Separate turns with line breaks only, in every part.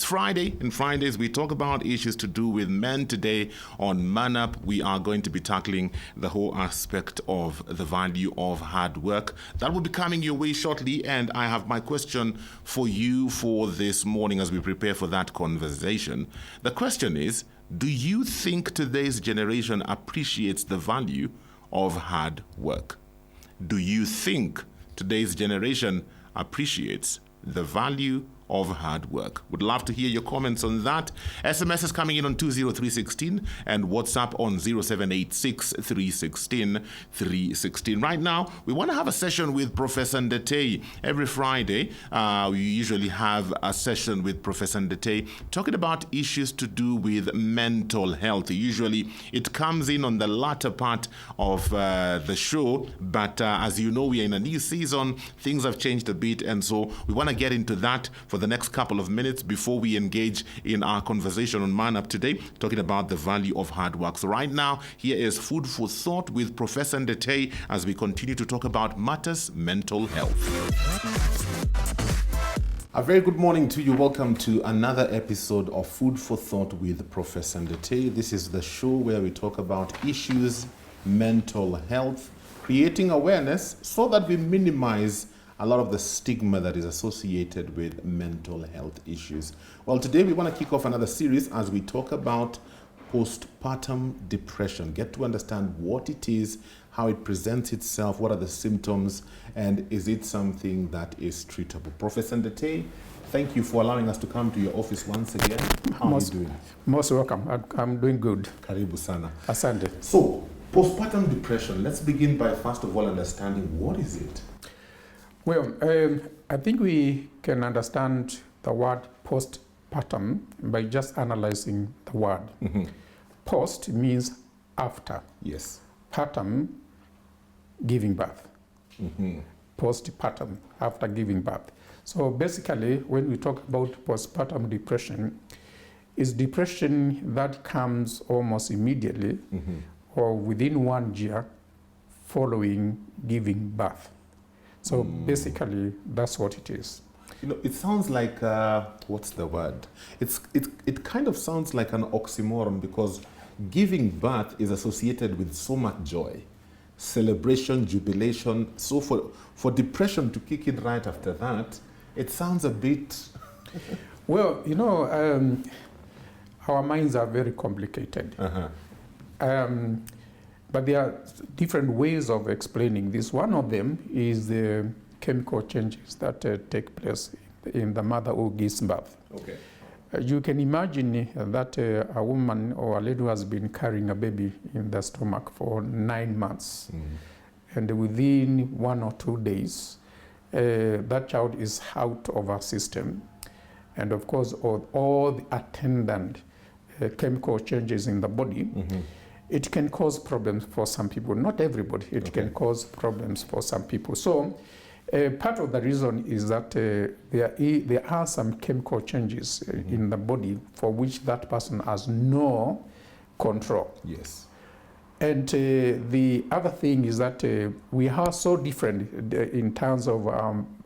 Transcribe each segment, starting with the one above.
It's Friday, and Fridays we talk about issues to do with men. Today on Man Up, we are going to be tackling the whole aspect of the value of hard work. That will be coming your way shortly, and I have my question for you for this morning as we prepare for that conversation. The question is, do you think today's generation appreciates the value of hard work? Do you think today's generation appreciates the value of hard work? Would love to hear your comments on that. SMS is coming in on 20316 and WhatsApp on 0786 316. Right now, we want to have a session with Professor Ndetei. Every Friday, we usually have a session with Professor Ndetei talking about issues to do with mental health. Usually, it comes in on the latter part of the show, but as you know, we are in a new season. Things have changed a bit, and so we want to get into that for the next couple of minutes before we engage in our conversation on Man Up today, talking about the value of hard work. So right now, here is Food for Thought with Professor Ndetei as we continue to talk about matters mental health. A very good morning to you. Welcome to another episode of Food for Thought with Professor Ndetei. This is the show where we talk about issues, mental health, creating awareness so that we minimize a lot of the stigma that is associated with mental health issues. Well, today we want to kick off another series as we talk about postpartum depression. Get to understand what it is, how it presents itself, what are the symptoms, and is it something that is treatable? Professor Ndetei, thank you for allowing us to come to your office once again. How are you doing?
Most welcome. I'm doing good.
Karibu sana.
Asante.
So, postpartum depression, let's begin by first of all understanding what is it?
Well, I think we can understand the word postpartum by just analyzing the word.
Mm-hmm.
Post means after.
Yes.
Partum, giving birth.
Mm-hmm.
Postpartum, after giving birth. So basically, when we talk about postpartum depression, it's depression that comes almost immediately
Mm-hmm.
or within 1 year following giving birth. So basically, that's what it is.
You know, it sounds like, what's the word? It kind of sounds like an oxymoron because giving birth is associated with so much joy, celebration, jubilation. So for depression to kick in right after that, it sounds a bit...
Well, you know, our minds are very complicated.
Uh-huh.
But there are different ways of explaining this. One of them is the chemical changes that take place in the mother who gives birth.
Okay.
You can imagine that a woman or a lady who has been carrying a baby in the stomach for 9 months, and within 1 or 2 days, that child is out of our system. And of course, all the attendant chemical changes in the body, it can cause problems for some people. Not everybody. It can cause problems for some people. So part of the reason is that there are some chemical changes in the body for which that person has no control.
Yes.
And the other thing is that we are so different in terms of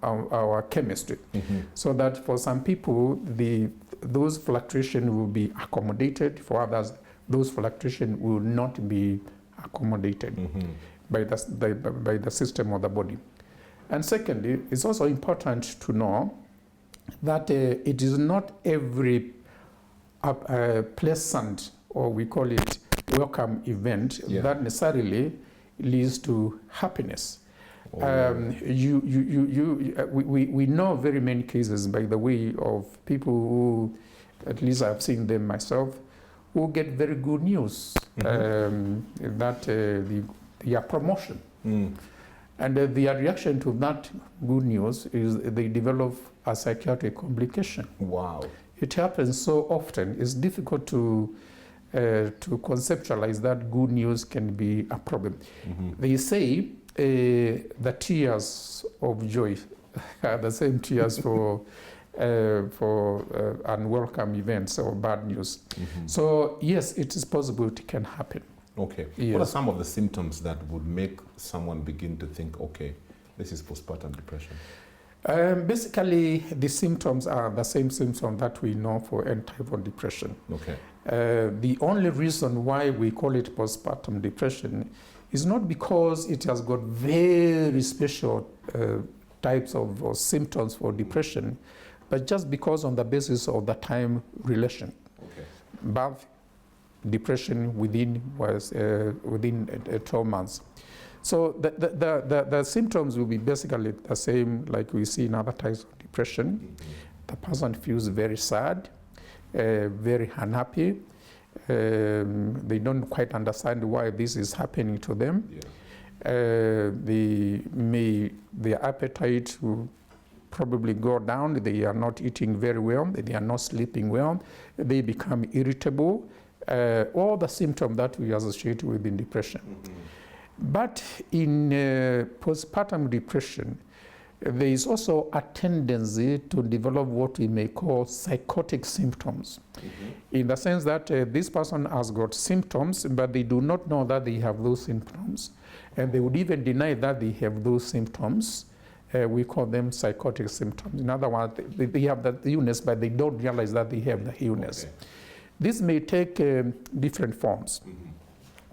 our chemistry. So that for some people, those fluctuations will be accommodated. For others, those fluctuations will not be accommodated by the system of the body. And secondly, it's also important to know that it is not every pleasant, or we call it welcome event, that necessarily leads to happiness. We know very many cases, by the way, of people who, at least I've seen them myself, who get very good news that their promotion. And their reaction to that good news is they develop a psychiatric complication.
Wow.
It happens so often. It's difficult to conceptualize that good news can be a problem. They say the tears of joy are the same tears for unwelcome events or bad news. So yes, it is possible it can happen.
Okay.
Yes.
What are some of the symptoms that would make someone begin to think, okay, this is postpartum depression?
Basically, the symptoms are the same symptoms that we know for Untitled Depression.
Okay.
The only reason why we call it postpartum depression is not because it has got very special types of symptoms for depression, but just because on the basis of the time relation.
Okay.
Birth, depression within 12 months. So the symptoms will be basically the same like we see in other types of depression.
Mm-hmm.
The person feels very sad, very unhappy. They don't quite understand why this is happening to them.
Yeah.
Their appetite will probably go down. They are not eating very well. They are not sleeping well. They become irritable. All the symptoms that we associate with in depression.
Mm-hmm.
But in postpartum depression, there is also a tendency to develop what we may call psychotic symptoms.
Mm-hmm.
In the sense that this person has got symptoms, but they do not know that they have those symptoms. And they would even deny that they have those symptoms. We call them psychotic symptoms. In other words, they have the illness, but they don't realize that they have the illness.
Okay.
This may take different forms.
Mm-hmm.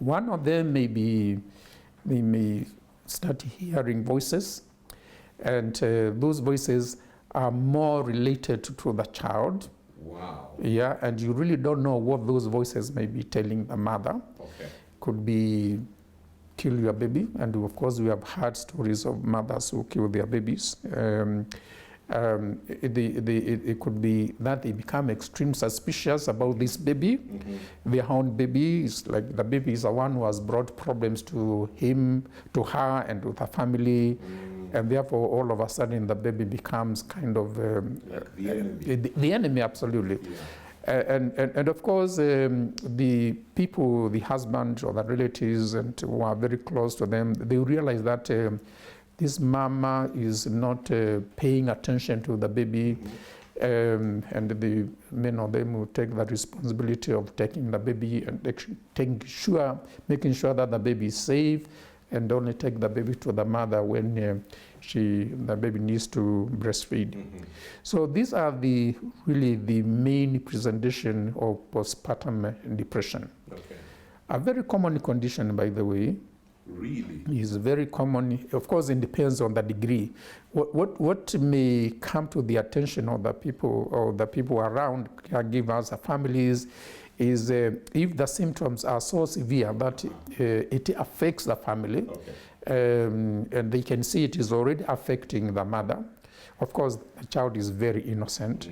One of them may be, they may start hearing voices, and those voices are more related to the child.
Wow.
Yeah, and you really don't know what those voices may be telling the mother.
Okay.
Could be kill your baby, and of course we have heard stories of mothers who kill their babies. It could be that they become extremely suspicious about this baby.
Mm-hmm.
Their own baby is like the baby is the one who has brought problems to him, to her, and to the family. And therefore, all of a sudden, the baby becomes kind of
Like the enemy.
The enemy, absolutely.
Yeah.
And of course, the people, the husband or the relatives, and who are very close to them, they realize that this mama is not paying attention to the baby, and the men of them will take the responsibility of taking the baby and making sure that the baby is safe, and only take the baby to the mother when the baby needs to breastfeed.
Mm-hmm.
So these are really the main presentation of postpartum depression.
Okay.
A very common condition, by the way.
Really?
Is very common. Of course, it depends on the degree. What may come to the attention of the people around caregivers, the families, is if the symptoms are so severe that it affects the family,
Okay.
And they can see it is already affecting the mother. Of course, the child is very innocent.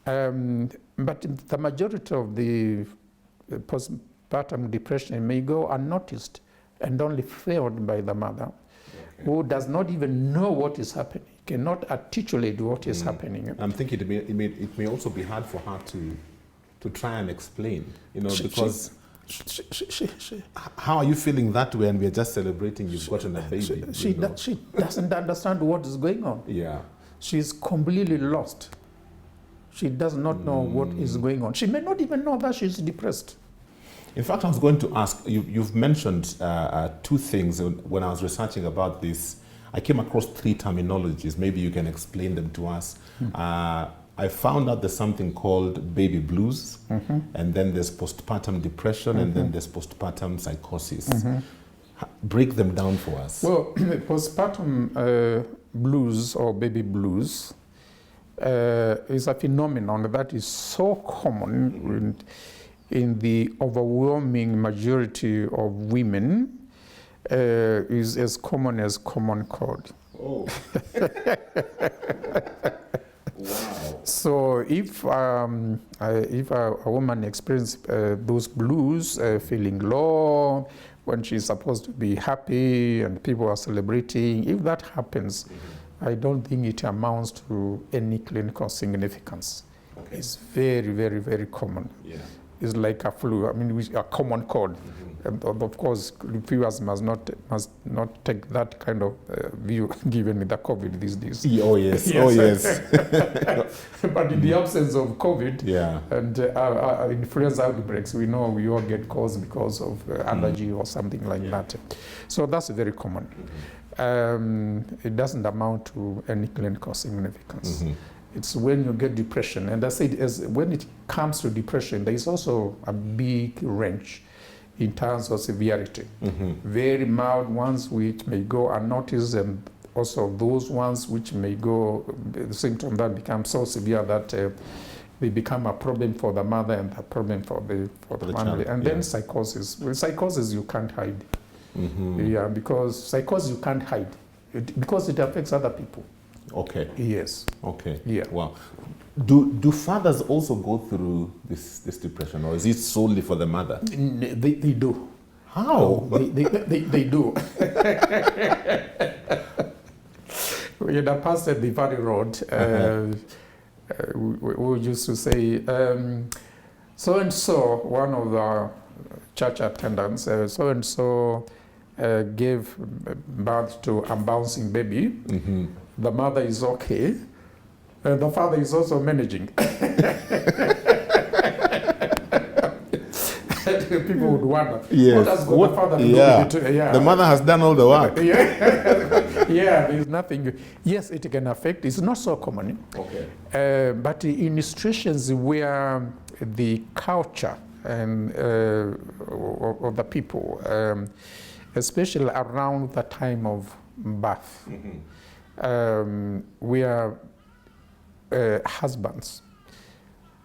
But the majority of the postpartum depression may go unnoticed and only felt by the mother, who does not even know what is happening, cannot articulate what is happening.
I'm thinking it may also be hard for her to try and explain, because how are you feeling that way and we're just celebrating you've gotten a baby?
She doesn't understand what is going on.
Yeah.
She's completely lost. She does not know what is going on. She may not even know that she's depressed.
In fact, I was going to ask, you've mentioned two things when I was researching about this. I came across three terminologies. Maybe you can explain them to us. I found out there's something called baby blues, and then there's postpartum depression, and then there's postpartum psychosis. Break them down for us.
Well, postpartum blues or baby blues is a phenomenon that is so common in the overwhelming majority of women, is as common as common cold.
Oh. Wow.
So if a woman experiences those blues, feeling low, when she's supposed to be happy and people are celebrating, if that happens, I don't think it amounts to any clinical significance.
Okay.
It's very, very, very common.
Yeah.
is like a flu. I mean, a common cold. And of course, viewers must not take that kind of view given the COVID these days.
Oh yes, oh yes.
But in the absence of COVID
Yeah.
and influenza outbreaks, we know we all get caused because of allergy or something like that. So that's very common. It doesn't amount to any clinical significance. It's when you get depression. And I said, when it comes to depression, there is also a big range in terms of severity. Very mild ones which may go unnoticed, and also those ones which may go, the symptoms that become so severe that they become a problem for the mother and a problem for the family.
child,
And then psychosis. With psychosis, you can't hide. Yeah, because psychosis you can't hide. Because it affects other people.
Okay.
Yes.
Okay.
Yeah.
Wow. Do fathers also go through this depression, or is it solely for the mother?
They do.
How?
They do. We had a pastor at the Valley Road. We used to say, so and so, one of the church attendants, so and so gave birth to a bouncing baby. The mother is okay. And the father is also managing. People would wonder,
Yes.
what has got the father to do with it?
The mother has done all the work.
Yeah, there's nothing. Yes, it can affect. It's not so common.
Okay.
But in situations where the culture and of the people, especially around the time of birth, where husbands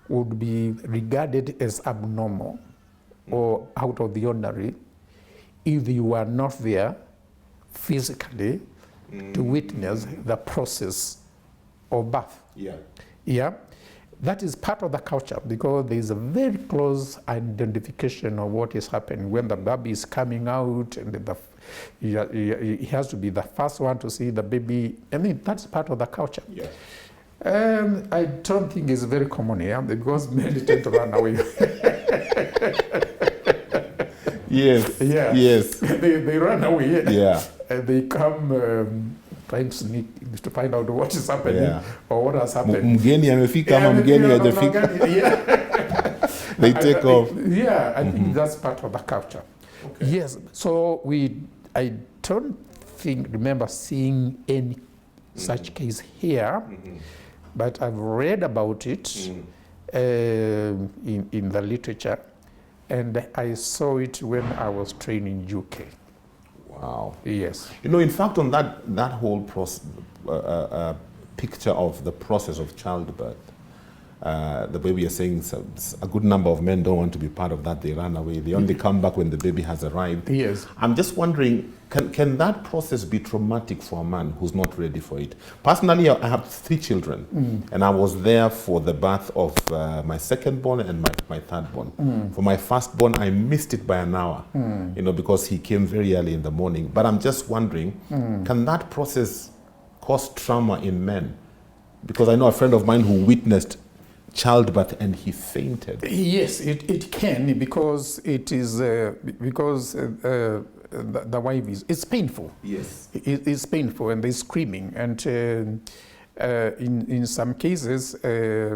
would be regarded as abnormal or out of the ordinary if you were not there physically to witness the process of birth. Yeah, that is part of the culture, because there is a very close identification of what is happening when the baby is coming out, and he has to be the first one to see the baby. I mean, that's part of the culture. I don't think it's very common here, because men tend to run away.
Yes.
They run away.
Yeah.
And they come trying to sneak to find out what is happening or what has happened.
Mgeni amefika ama mgeni hajafika. They take off.
I think that's part of the culture. Okay. Yes. So I don't remember seeing any such case here, but I've read about it in the literature, and I saw it when I was training in UK.
Wow.
Yes.
You know, in fact, on that whole picture of the process of childbirth, the way we are saying, a good number of men don't want to be part of that. They run away. They only come back when the baby has arrived.
Yes.
I'm just wondering, can that process be traumatic for a man who's not ready for it? Personally, I have 3 children, and I was there for the birth of my second born and my third born. For my first born, I missed it by an hour, because he came very early in the morning. But I'm just wondering, can that process cause trauma in men? Because I know a friend of mine who witnessed childbirth and he fainted.
Yes, it can, because it is the wife it's painful.
Yes,
it's painful, and they're screaming, and in some cases there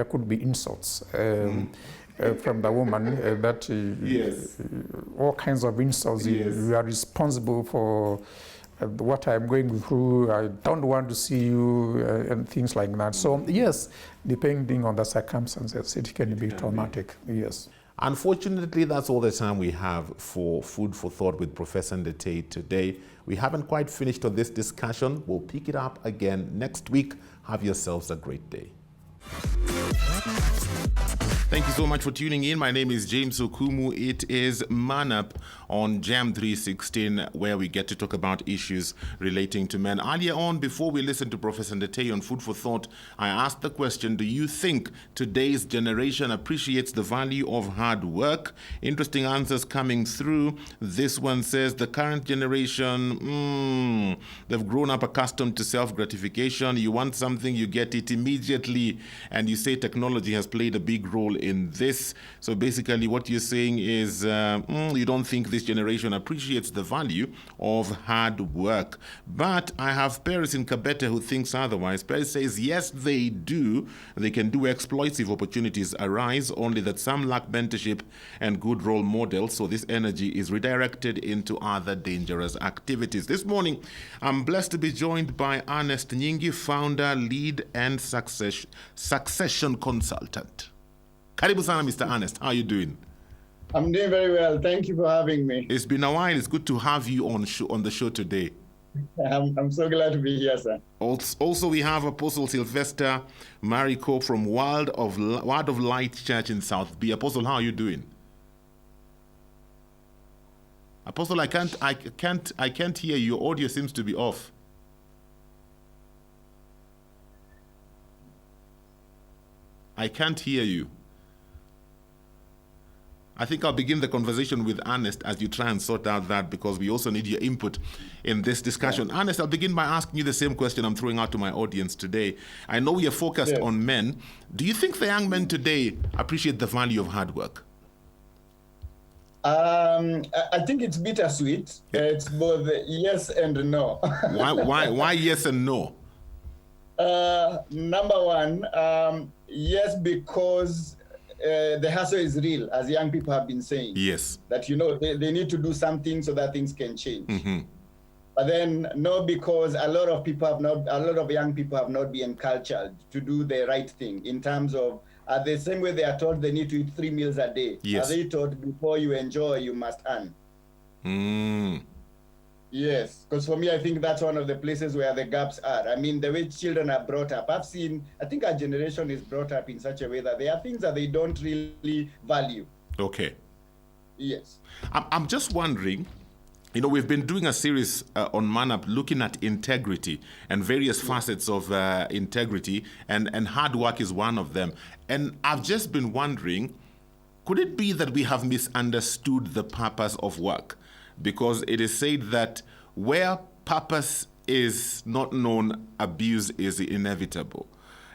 could be insults from the woman that all kinds of insults. You are responsible for what I'm going through. I don't want to see you, and things like that. So yes, depending on the circumstances, it can be traumatic. Yes.
Unfortunately, that's all the time we have for Food for Thought with Professor Ndete today. We haven't quite finished on this discussion. We'll pick it up again next week. Have yourselves a great day. Thank you so much for tuning in. My name is James Okumu. It is Man Up on Jam 316, where we get to talk about issues relating to men. Earlier on, before we listen to Professor Ndete on Food for Thought, I asked the question, do you think today's generation appreciates the value of hard work? Interesting answers coming through. This one says the current generation, they've grown up accustomed to self-gratification. You want something, you get it immediately. and you say technology has played a big role in this. So basically what you're saying is you don't think this generation appreciates the value of hard work. But I have Paris in Kabete who thinks otherwise. Paris says, yes, they do. They can do exploits if opportunities arise, only that some lack mentorship and good role models, so this energy is redirected into other dangerous activities. This morning, I'm blessed to be joined by Ernest Nyingi, founder, lead, and succession consultant. Karibu sana, Mr. Ernest. How are you doing?
I'm doing very well. Thank you for having me.
It's been a while. It's good to have you on the show today.
I'm so glad to be here, sir.
Also, we have Apostle Sylvester Mariko from Word of Light Church in South B. Apostle, how are you doing? Apostle, I can't hear you. Your audio seems to be off. I can't hear you. I think I'll begin the conversation with Ernest as you try and sort out that, because we also need your input in this discussion. Yeah. Ernest, I'll begin by asking you the same question I'm throwing out to my audience today. I know we are focused on men. Do you think the young men today appreciate the value of hard work?
I think it's bittersweet. It's both yes and no.
Why yes and no?
Number one, yes, because the hustle is real, as young people have been saying.
Yes.
That, they need to do something so that things can change.
Mm-hmm.
But then no, because a lot of young people have not been cultured to do the right thing in terms of the same way they are taught they need to eat 3 meals a day.
Yes.
Are they taught before you enjoy, you must earn?
Mm.
Yes, because for me, I think that's one of the places where the gaps are. I mean, the way children are brought up, I think our generation is brought up in such a way that there are things that they don't really value.
Okay.
Yes.
I'm just wondering, we've been doing a series on Man Up looking at integrity and various facets of integrity, and hard work is one of them. And I've just been wondering, could it be that we have misunderstood the purpose of work? Because it is said that where purpose is not known, abuse is inevitable.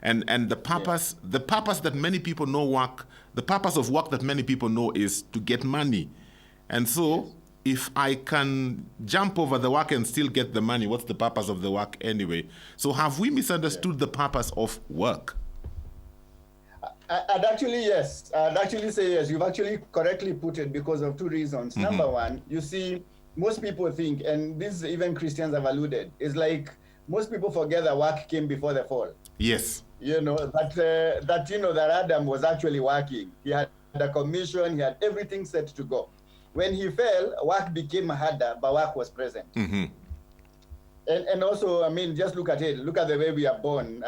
And the purpose that many people know the purpose of work that many people know is to get money. And so if I can jump over the work and still get the money, what's the purpose of the work anyway? So have we misunderstood the purpose of work?
I'd actually say yes. You've actually correctly put it because of two reasons. Mm-hmm. Number one, you see, most people think, and this even Christians have alluded, is like most people forget that work came before the fall.
Yes.
That Adam was actually working. He had a commission, he had everything set to go. When he fell, work became harder, but work was present.
Mm-hmm.
And also, I mean, just look at it. Look at the way we are born.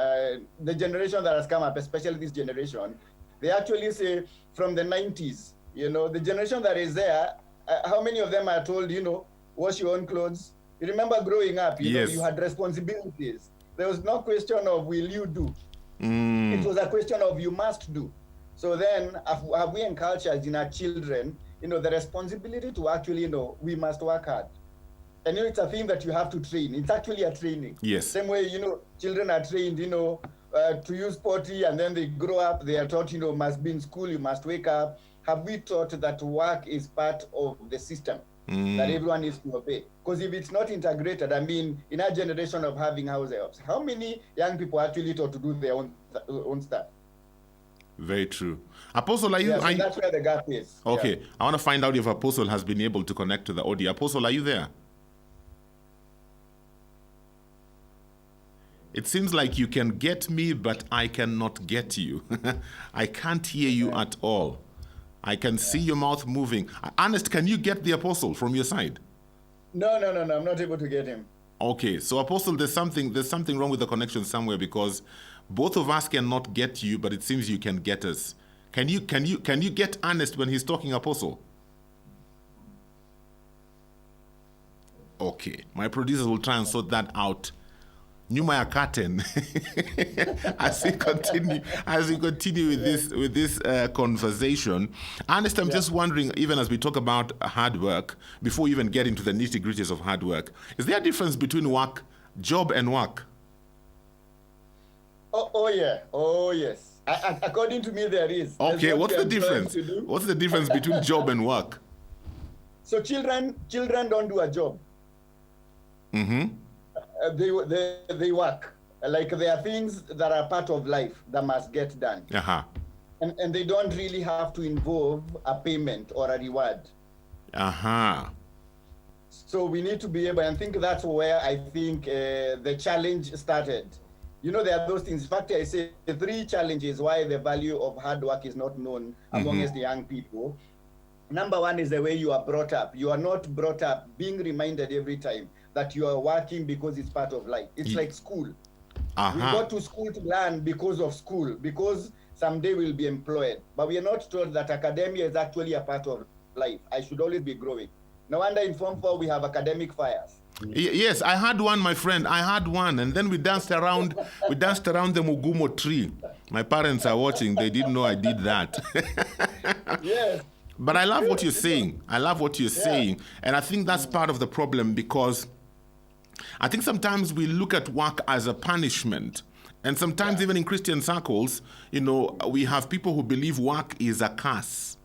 The generation that has come up, especially this generation, they actually say from the 90s, the generation that is there, how many of them are told, wash your own clothes? You remember growing up,
yes.
You had responsibilities. There was no question of will you do.
Mm.
It was a question of you must do. So then have we encultured in our children, the responsibility to actually, we must work hard. And it's a thing that you have to train. It's actually a training.
Yes.
Same way, children are trained, to use potty, and then they grow up, they are taught, must be in school, you must wake up. Have we taught that work is part of the system that everyone needs to obey? Because if it's not integrated, I mean, in our generation of having house helps, how many young people are actually taught to do their own stuff?
Very true. Apostle,
that's where the gap is.
Okay.
Yeah.
I want to find out if Apostle has been able to connect to the audio. Apostle, are you there? It seems like you can get me, but I cannot get you. I can't hear you at all. I can see your mouth moving. Ernest, can you get the Apostle from your side?
No. I'm not able to get him.
Okay, so Apostle, there's something wrong with the connection somewhere, because both of us cannot get you, but it seems you can get us. Can you get Ernest when he's talking, Apostle? Okay, my producers will try and sort that out. Nyuma ya curtain as we continue with this conversation. Ernest, I'm just wondering, even as we talk about hard work, before we even get into the nitty-gritties of hard work, is there a difference between job and work?
Oh yeah. Oh yes. According to me, there is.
Okay,
There's what
what's
we
the
are
difference?
trying to do.
What's the difference between job and work?
So children don't do a job. They work. Like there are things that are part of life that must get done.
Uh-huh.
And they don't really have to involve a payment or a reward.
Uh-huh.
So we need to be able, and I think that's where I think the challenge started. You know, there are those things. In fact, I say the 3 challenges why the value of hard work is not known amongst the young people. Number 1 is the way you are brought up. You are not brought up being reminded every time that you are working because it's part of life. It's like school. We go to school to learn because of school, because someday we'll be employed. But we are not told that academia is actually a part of life. I should always be growing. No wonder in Form 4 we have academic fires.
Yes, I had one, my friend. I had one, and then we danced around the Mugumo tree. My parents are watching. They didn't know I did that.
Yes.
But I love what you're saying. I love what you're saying. And I think that's part of the problem, because I think sometimes we look at work as a punishment. And sometimes even in Christian circles, you know, we have people who believe work is a curse.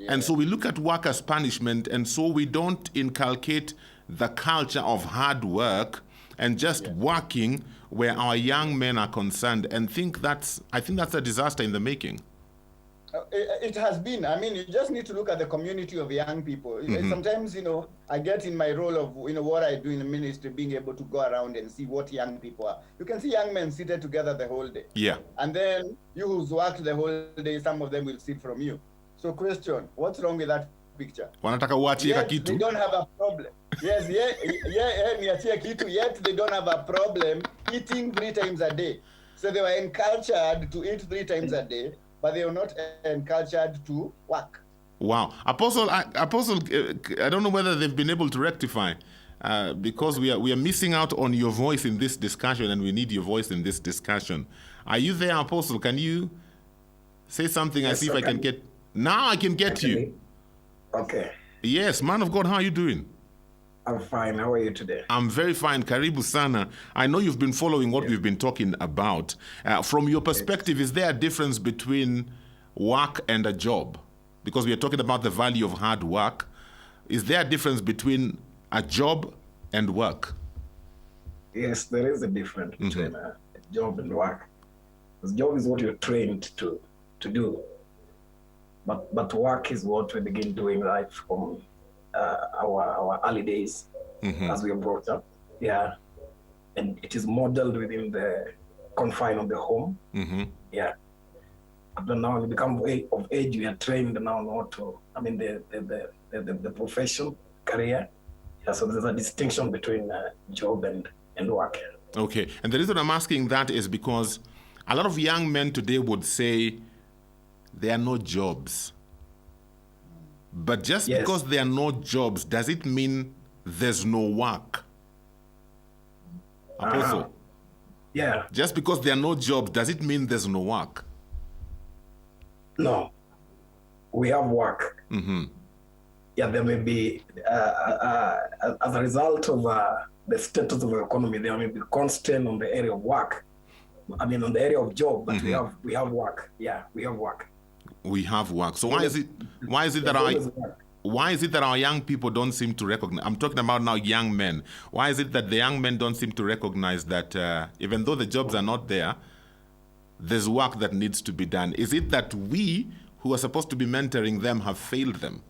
And so we look at work as punishment, and so we don't inculcate the culture of hard work and just working where our young men are concerned, and I think that's a disaster in the making.
It has been. I mean, you just need to look at the community of young people. Sometimes, you know, I get in my role of, you know, what I do in the ministry, being able to go around and see what young people are. You can see young men seated together the whole day.
Yeah.
And then you who's worked the whole day, some of them will sit from you. So question, what's wrong with that picture?
Wanataka uachie
Yet
kitu.
they don't have a problem. Yes, niachie kitu, yet they don't have a problem eating 3 times a day. So they were encultured to eat 3 times a day, but they are not encultured to work.
Wow. Apostle, I don't know whether they've been able to rectify, because we are missing out on your voice in this discussion, and we need your voice in this discussion. Are you there, Apostle? Can you say something?
Yes,
I see if I can get... Now I can get you.
Okay.
Yes, man of God, how are you doing?
I'm fine. How are you today?
I'm very fine. Karibu sana. I know you've been following what we've been talking about. From your perspective, is there a difference between work and a job? Because we are talking about the value of hard work. Is there a difference between a job and work?
Yes, there is a difference between a job and work. Because job is what you're trained to do. But work is what we begin doing right from our early days as we are brought up. Yeah. And it is modeled within the confine of the home. Yeah. But now when we become of age, we are trained now not to, I mean, the profession, career. Yeah, so there's a distinction between job and work.
Okay. And the reason I'm asking that is because a lot of young men today would say, there are no jobs. But just because there are no jobs, does it mean there's no work? Apostle?
Yeah.
Just because there are no jobs, does it mean there's no work?
No. We have work. Yeah, there may be, as a result of the status of the economy, there may be constraint on the area of work. I mean, on the area of job, but we have work. Yeah, we have work.
We have work. So why is it that our young people don't seem to recognize? I'm talking about now young men. Why is it that the young men don't seem to recognize that even though the jobs are not there, there's work that needs to be done? Is it that we, who are supposed to be mentoring them, have failed them?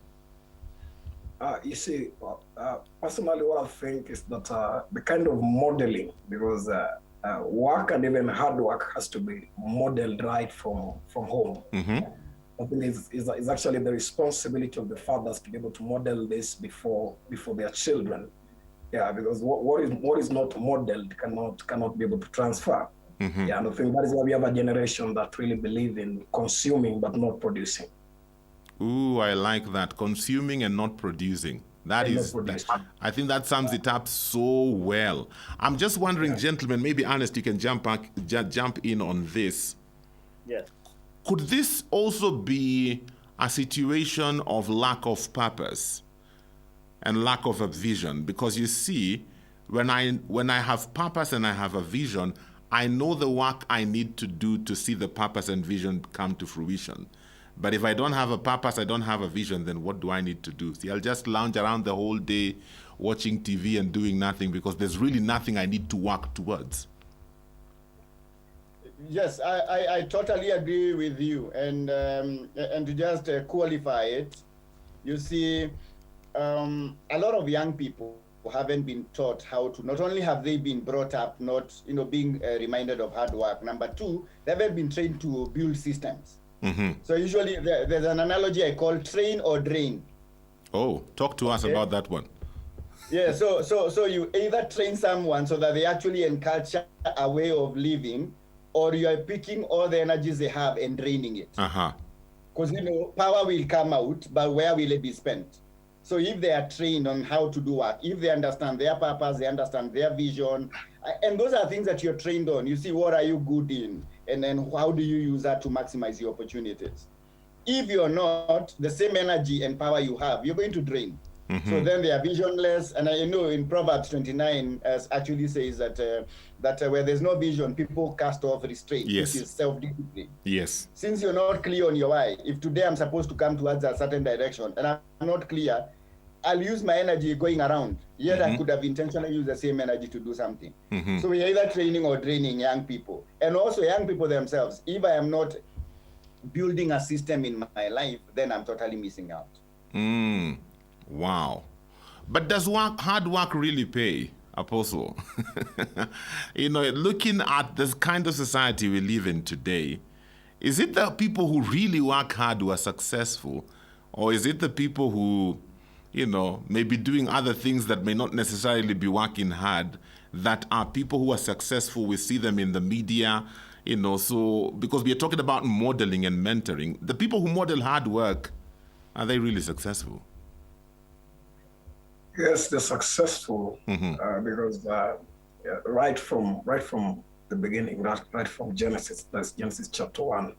You see, personally, what I think is that the kind of modeling, because work and even hard work has to be modeled right from home. I think is actually the responsibility of the fathers to be able to model this before their children. Yeah, because what is not modeled cannot be able to transfer. Yeah, and I think that is why we have a generation that really believe in consuming but not producing.
Ooh, I like that. Consuming and not producing. I think that sums it up so well. I'm just wondering, gentlemen, maybe Ernest, you can jump in on this.
Yes.
Could this also be a situation of lack of purpose and lack of a vision? Because you see, when I have purpose and I have a vision, I know the work I need to do to see the purpose and vision come to fruition. But if I don't have a purpose, I don't have a vision, then what do I need to do? See, I'll just lounge around the whole day watching TV and doing nothing because there's really nothing I need to work towards.
Yes, I totally agree with you. And to just qualify it, you see, a lot of young people haven't been taught how to, not only have they been brought up not, being reminded of hard work. Number two, they haven't been trained to build systems. Mm-hmm. So usually there's an analogy I call train or drain.
Oh, talk to us about that one.
Yeah, so you either train someone so that they actually enculture a way of living, or you are picking all the energies they have and draining it.
Uh-huh.
Because, power will come out, but where will it be spent? So if they are trained on how to do work, if they understand their purpose, they understand their vision, and those are things that you're trained on. You see, what are you good in? And then how do you use that to maximize your opportunities? If you're not, the same energy and power you have, you're going to drain. Mm-hmm. So then they are visionless. And I know in Proverbs 29 actually says that where there's no vision, people cast off restraint,
yes,
which is self-discipline.
Yes.
Since you're not clear on your why, if today I'm supposed to come towards a certain direction and I'm not clear, I'll use my energy going around. Yet I could have intentionally used the same energy to do something. Mm-hmm. So we're either training or draining young people. And also young people themselves, if I am not building a system in my life, then I'm totally missing out.
Wow. But does hard work really pay, Apostle? Looking at this kind of society we live in today, is it the people who really work hard who are successful? Or is it the people who, maybe doing other things that may not necessarily be working hard, that are people who are successful? We see them in the media, so because we are talking about modeling and mentoring. The people who model hard work, are they really successful?
Yes, they're successful because right from the beginning, right from Genesis, that's Genesis chapter 1,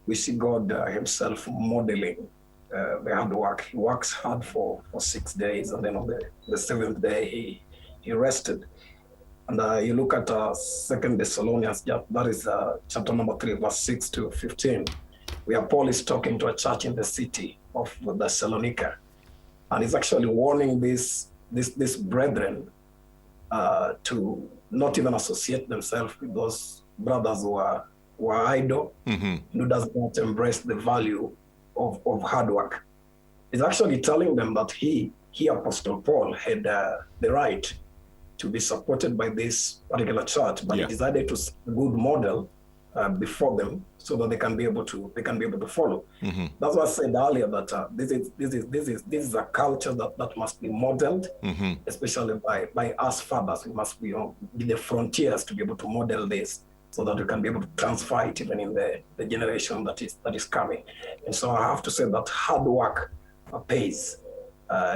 we see God himself modeling the hard work. He works hard for 6 days, and then on the seventh day he rested. And you look at 2 Thessalonians, that is chapter number 3, verse 6 to 15, where Paul is talking to a church in the city of Thessalonica. And he's actually warning these brethren to not even associate themselves with those brothers who are idle, who does not embrace the value of hard work. He's actually telling them that he Apostle Paul, had the right to be supported by this particular church, but he decided to set a good model before them so that they can be able to follow. Mm-hmm. That's why I said earlier that this is a culture that must be modeled, especially by us fathers. We must be the frontiers to be able to model this, so that we can be able to transfer it even in the generation that is coming. And so I have to say that hard work pays.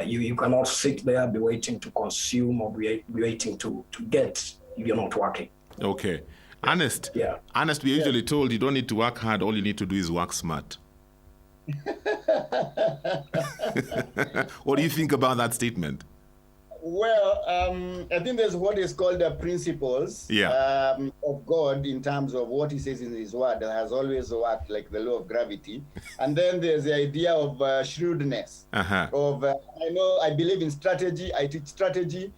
You cannot sit there, be waiting to consume, or be waiting to get if you're not working.
Okay. Honest, we're usually told you don't need to work hard, all you need to do is work smart. What do you think about that statement?
Well, I think there's what is called the principles of God in terms of what he says in his word that has always worked, like the law of gravity. And then there's the idea of shrewdness. I believe in strategy. I teach strategy.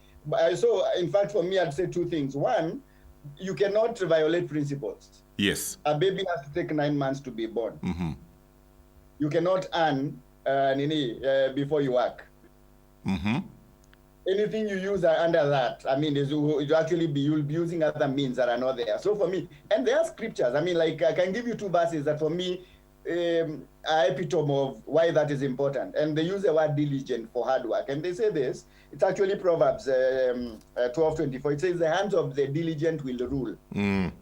So, in fact, for me, I'd say two things. One, you cannot violate principles.
Yes.
A baby has to take 9 months to be born. Mm-hmm. You cannot earn before you work. Mm-hmm. Anything you use under that, you'll be using other means that are not there. So for me, and there are scriptures. I can give you 2 verses that for me are epitome of why that is important. And they use the word diligent for hard work. And they say this. It's actually Proverbs 12:24. It says, the hands of the diligent will rule. It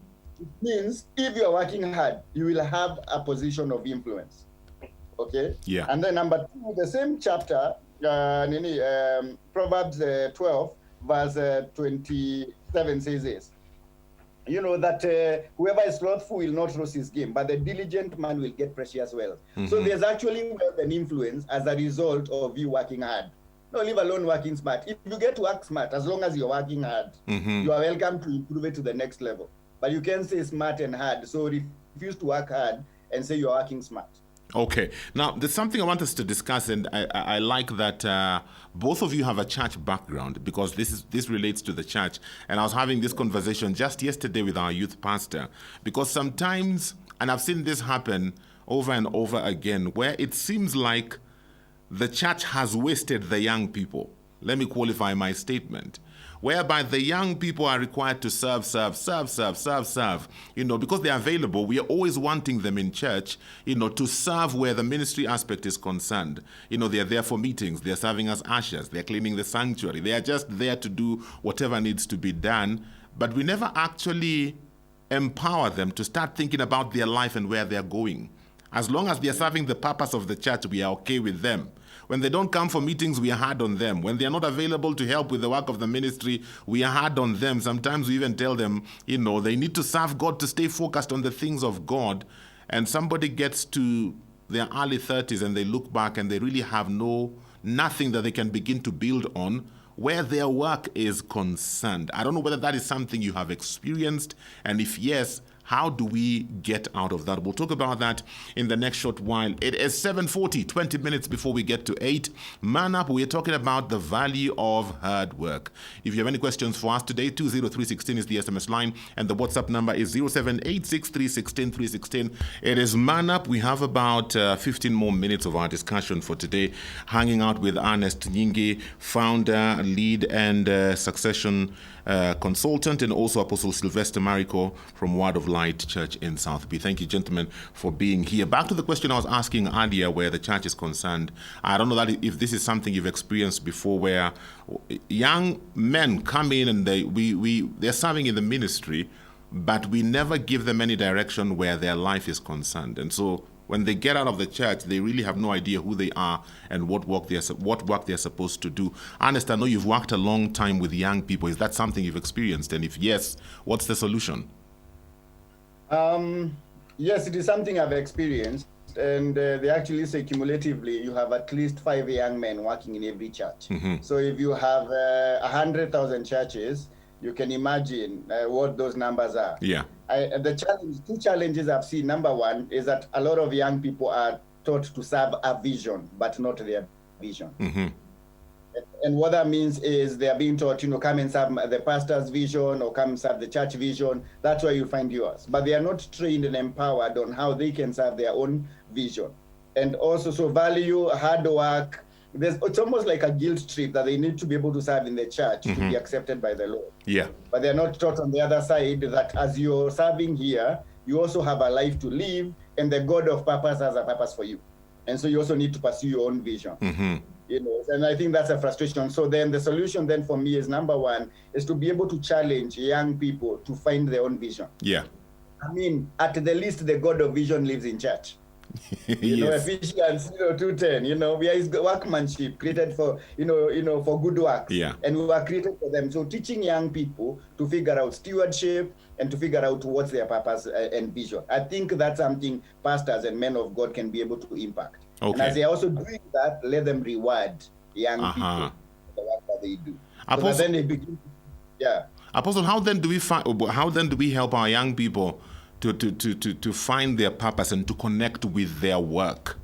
means if you're working hard, you will have a position of influence. Okay? Yeah. And then number 2, the same chapter, Proverbs 12, verse 27 says this. That whoever is slothful will not roast his game, but the diligent man will get precious wealth. Mm-hmm. So there's actually wealth and influence as a result of you working hard. No, leave alone working smart. If you get to work smart, as long as you're working hard, you are welcome to improve it to the next level. but you can say smart and hard. So refuse to work hard and say you're working smart.
Okay. Now, there's something I want us to discuss, and I like that both of you have a church background, because this relates to the church. And I was having this conversation just yesterday with our youth pastor, because sometimes, and I've seen this happen over and over again, where it seems like the church has wasted the young people. Let me qualify my statement. Whereby the young people are required to serve, because they're available. We are always wanting them in church, to serve where the ministry aspect is concerned. They're there for meetings, they're serving as ushers, they're cleaning the sanctuary, they are just there to do whatever needs to be done, but we never actually empower them to start thinking about their life and where they're going. As long as they're serving the purpose of the church, we are okay with them. When they don't come for meetings, we are hard on them. When they are not available to help with the work of the ministry, we are hard on them. Sometimes we even tell them, they need to serve God, to stay focused on the things of God. And somebody gets to their early 30s and they look back and they really have nothing that they can begin to build on where their work is concerned. I don't know whether that is something you have experienced, and if yes, how do we get out of that? We'll talk about that in the next short while. It is 7:40, 20 minutes before we get to 8. Man up, we are talking about the value of hard work. If you have any questions for us today, 20316 is the SMS line, and the WhatsApp number is 0786316316. It is Man Up. We have about 15 more minutes of our discussion for today, hanging out with Ernest Nyingi, founder, lead, and succession consultant, and also Apostle Sylvester Mariko from Word of Light Church in South Bay. Thank you, gentlemen, for being here. Back to the question I was asking earlier, where the church is concerned. I don't know that if this is something you've experienced before, where young men come in and they're serving in the ministry, but we never give them any direction where their life is concerned. And so when they get out of the church, they really have no idea who they are and what work they're supposed to do. Ernest, I know you've worked a long time with young people. Is that something you've experienced? And if yes, what's the solution?
Yes, it is something I've experienced. And they actually say cumulatively, you have at least 5 young men working in every church. Mm-hmm. So if you have 100,000 churches, you can imagine what those numbers are.
Yeah.
Two challenges I've seen. Number one is that a lot of young people are taught to serve a vision, but not their vision. Mm-hmm. And what that means is they are being taught, come and serve the pastor's vision or come and serve the church vision. That's where you find yours. But they are not trained and empowered on how they can serve their own vision. And also, so value, hard work. It's almost like a guilt trip that they need to be able to serve in the church to be accepted by the Lord.
Yeah.
But they're not taught on the other side that as you're serving here, you also have a life to live, and the God of purpose has a purpose for you. And so you also need to pursue your own vision. Mm-hmm. And I think that's a frustration. So then the solution then for me is, number one, is to be able to challenge young people to find their own vision.
Yeah.
I mean, at the least, the God of vision lives in church.
Yes.
Ephesians 2:10, we are his workmanship created for for good works.
Yeah.
And we were created for them. So teaching young people to figure out stewardship and to figure out what's their purpose and vision. I think that's something pastors and men of God can be able to impact. Okay. And as they are also doing that, let them reward young people for the work that they do.
Apostle,
so then they begin. Yeah.
Apostle, how then do we help our young people to find their purpose and to connect with their work?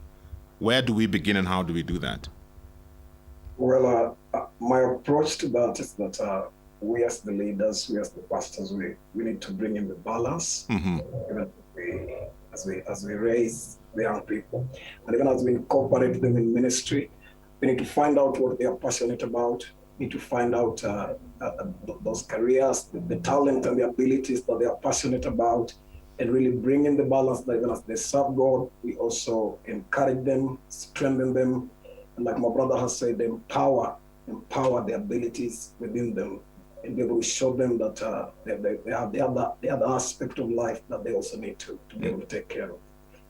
Where do we begin and how do we do that?
Well, my approach to that is that we as the leaders, we as the pastors, we need to bring in the balance, even as we raise the young people, and even as we incorporate them in ministry, we need to find out what they are passionate about. We need to find out those careers, the talent and the abilities that they are passionate about, and really bring in the balance that even as they serve God, we also encourage them, strengthen them, and like my brother has said, empower the abilities within them, and be able to show them that they have the other aspect of life that they also need to be able to take care of.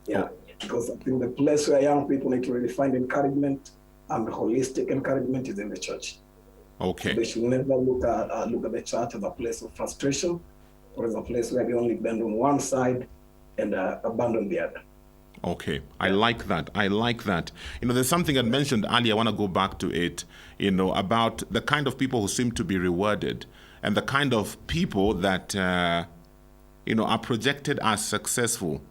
Yeah, because I think the place where young people need to really find encouragement and holistic encouragement is in the church.
Okay.
So they should never look at the church as a place of frustration, or as a place where they only bend on one side and abandon the other.
Okay, I like that. There's something I mentioned earlier, I want to go back to it, about the kind of people who seem to be rewarded and the kind of people that are projected as successful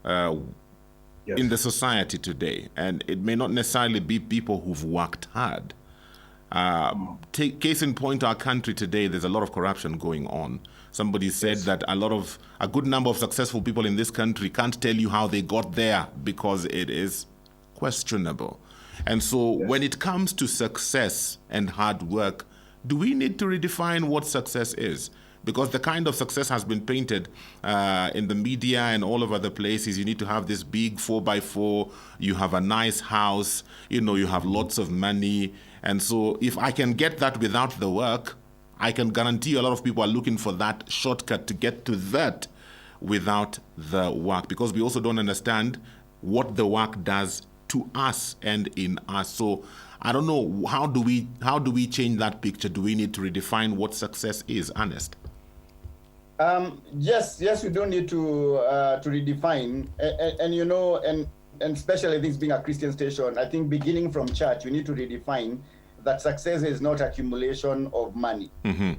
in the society today. And it may not necessarily be people who've worked hard. Take case in point, our country today, there's a lot of corruption going on. Somebody said that a good number of successful people in this country can't tell you how they got there because it is questionable. And so when it comes to success and hard work, do we need to redefine what success is? Because the kind of success has been painted in the media and all over the places. You need to have this big 4x4, you have a nice house, you have lots of money. And so if I can get that without the work, I can guarantee you a lot of people are looking for that shortcut to get to that without the work, because we also don't understand what the work does to us and in us. So I don't know, how do we change that picture? Do we need to redefine what success is, Ernest?
Yes, we don't need to redefine, and especially this being a Christian station, I think beginning from church, we need to redefine that success is not accumulation of money.
Mm-hmm.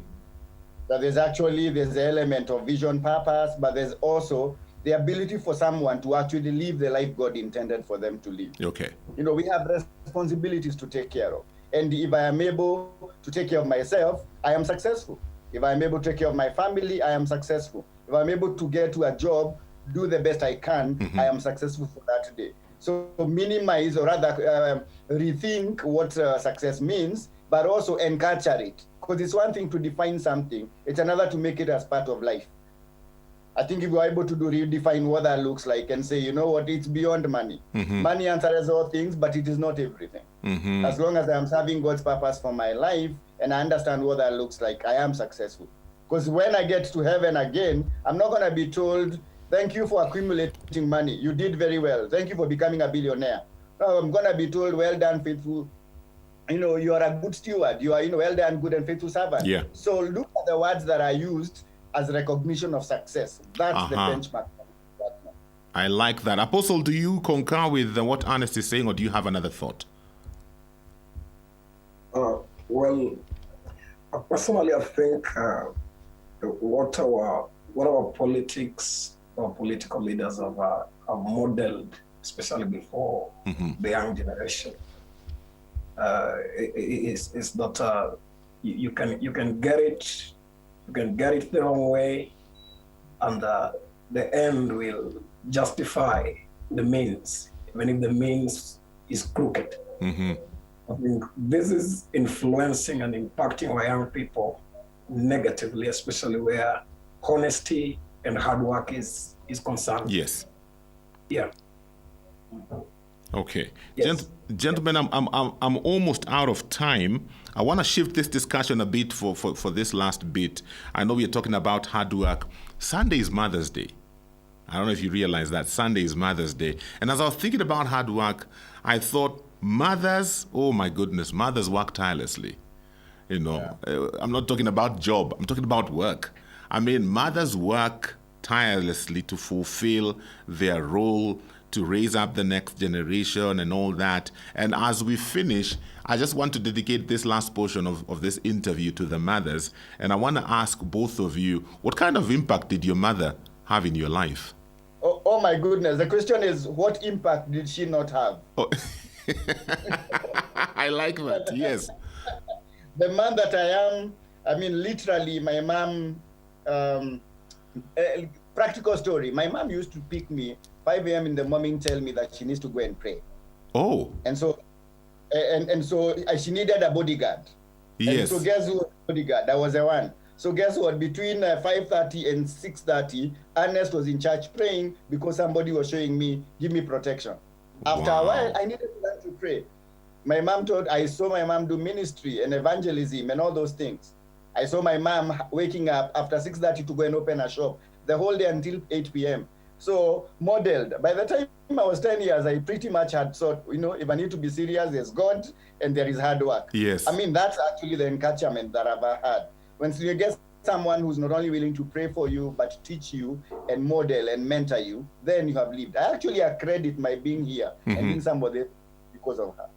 That there's the element of vision, purpose, but there's also the ability for someone to actually live the life God intended for them to live.
Okay.
We have responsibilities to take care of. And if I am able to take care of myself, I am successful. If I'm able to take care of my family, I am successful. If I'm able to get to a job, do the best I can, I am successful for that day. So minimize, or rather rethink what success means, but also enculture it. Because it's one thing to define something, it's another to make it as part of life. I think if we're able to redefine what that looks like and say, it's beyond money. Money answers all things, but it is not everything. As long as I'm serving God's purpose for my life and I understand what that looks like, I am successful. Because when I get to heaven again, I'm not going to be told, thank you for accumulating money. You did very well. Thank you for becoming a billionaire. No, I'm going to be told, well done, faithful. You are a good steward. You are, well done, good and faithful servant.
Yeah.
So look at the words that are used as recognition of success. That's the benchmark.
I like that. Apostle, do you concur with what Ernest is saying, or do you have another thought?
Well, personally, I think what our politics or political leaders have modeled, especially before the young generation, is that you can get it the wrong way, and the end will justify the means, even if the means is crooked. I think this is influencing and impacting our young people negatively, especially where honesty and hard work is concerned.
Yes.
Yeah.
Okay.
Yes.
Gentlemen, I'm almost out of time. I want to shift this discussion a bit for this last bit. I know we're talking about hard work. Sunday is Mother's Day. I don't know if you realize that Sunday is Mother's Day. And as I was thinking about hard work, I thought mothers, oh my goodness, mothers work tirelessly. I'm not talking about job. I'm talking about work. I mean, mothers work tirelessly to fulfill their role, to raise up the next generation and all that. And as we finish, I just want to dedicate this last portion of this interview to the mothers. And I want to ask both of you, what kind of impact did your mother have in your life?
Oh my goodness. The question is, what impact did she not have?
Oh. I like that, yes.
The man that I am, literally, my mom, practical story, my mom used to pick me 5 a.m. in the morning, tell me that she needs to go and pray.
Oh.
And so she needed a bodyguard.
Yes.
And so guess who was the bodyguard? That was the one. So guess what? Between 5:30 and 6:30, Ernest was in church praying because somebody was showing me, give me protection. After a while, I needed to learn to pray. I saw my mom do ministry and evangelism and all those things. I saw my mom waking up after 6:30 to go and open a shop the whole day until 8 p.m. So modeled. By the time I was 10 years, I pretty much had thought, if I need to be serious, there's God and there is hard work.
Yes.
That's actually the encouragement that I've had. When you get someone who's not only willing to pray for you, but teach you and model and mentor you, then you have lived. I actually accredit my being here and being somebody because of her.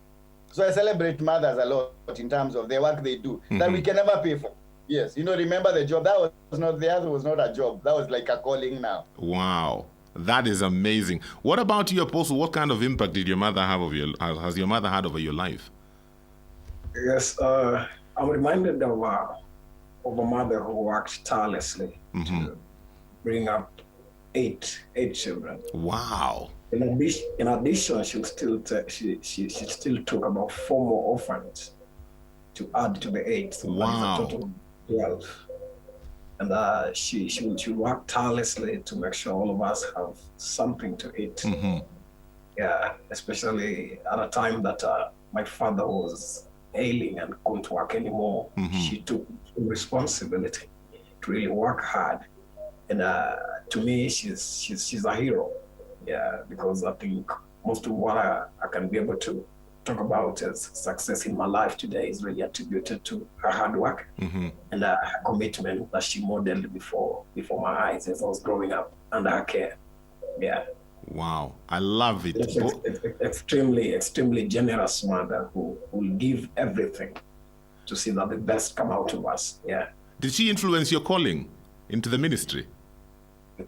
So I celebrate mothers a lot in terms of the work they do that we can never pay for. Yes, remember the job. That was not, the other was not a job. That was like a calling now.
Wow. That is amazing. What about you, Apostle? What kind of impact did your mother have has your mother had over your life?
Yes, I'm reminded of a mother who worked tirelessly to bring up eight children.
Wow.
In addition, she still took about 4 more orphans to add to the 8. So
wow.
That is a total of 12. And she worked tirelessly to make sure all of us have something to eat. Yeah, especially at a time that my father was ailing and couldn't work anymore. She took responsibility to really work hard. And to me, she's a hero. Yeah, because I think most of what I can be able to talk about as success in my life today is really attributed to her hard work and her commitment that she modeled before my eyes as I was growing up under her care. Yeah.
Wow, I love it.
It's extremely generous mother who will give everything to see that the best come out of us. Yeah.
Did she influence your calling into the ministry?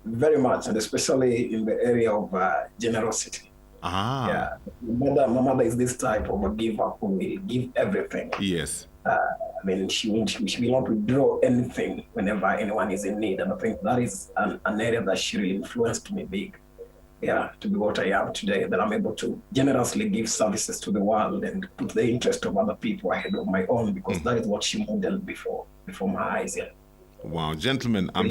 Very much, and especially in the area of generosity. Yeah, my mother is this type of a giver who will give everything.
Yes.
I mean, she will not withdraw anything whenever anyone is in need, and I think that is an area that she really influenced me big. Yeah, to be what I am today, that I'm able to generously give services to the world and put the interest of other people ahead of my own, because that is what she modeled before my eyes. Yeah.
Wow, gentlemen, I'm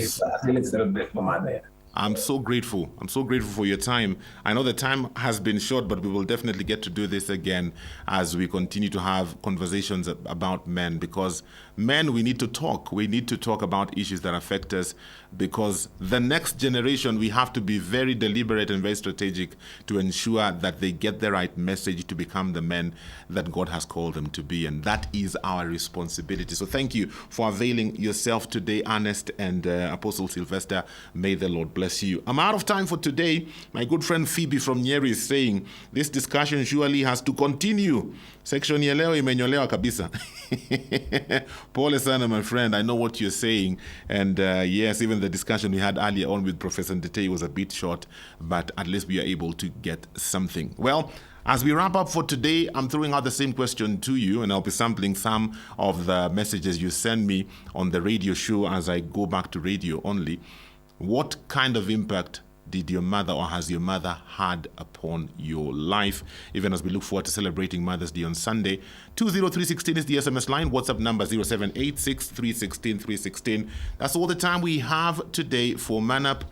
so grateful. I'm so grateful for your time. I know the time has been short, but we will definitely get to do this again as we continue to have conversations about men, because men, we need to talk. We need to talk about issues that affect us, because the next generation, we have to be very deliberate and very strategic to ensure that they get the right message to become the men that God has called them to be. And that is our responsibility. So thank you for availing yourself today, Ernest and Apostle Sylvester. May the Lord bless you. I'm out of time for today. My good friend Phoebe from Nyeri is saying this discussion surely has to continue. Section ya leo imenyolewa kabisa. Pole sana, my friend. I know what you're saying. And yes, even the discussion we had earlier on with Professor Ndete was a bit short, but at least we are able to get something. Well, as we wrap up for today, I'm throwing out the same question to you, and I'll be sampling some of the messages you send me on the radio show as I go back to radio only. What kind of impact did your mother or has your mother had upon your life? Even as we look forward to celebrating Mother's Day on Sunday, 20316 is the SMS line. WhatsApp number 0786316316. That's all the time we have today for Man Up.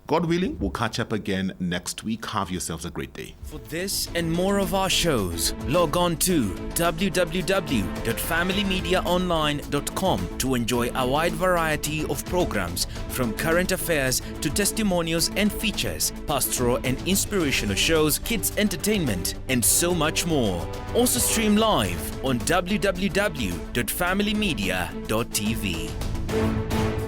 God willing, we'll catch up again next week. Have yourselves a great day.
For this and more of our shows, log on to www.familymediaonline.com to enjoy a wide variety of programs, from current affairs to testimonials and features, pastoral and inspirational shows, kids entertainment, and so much more. Also stream live on www.familymedia.tv.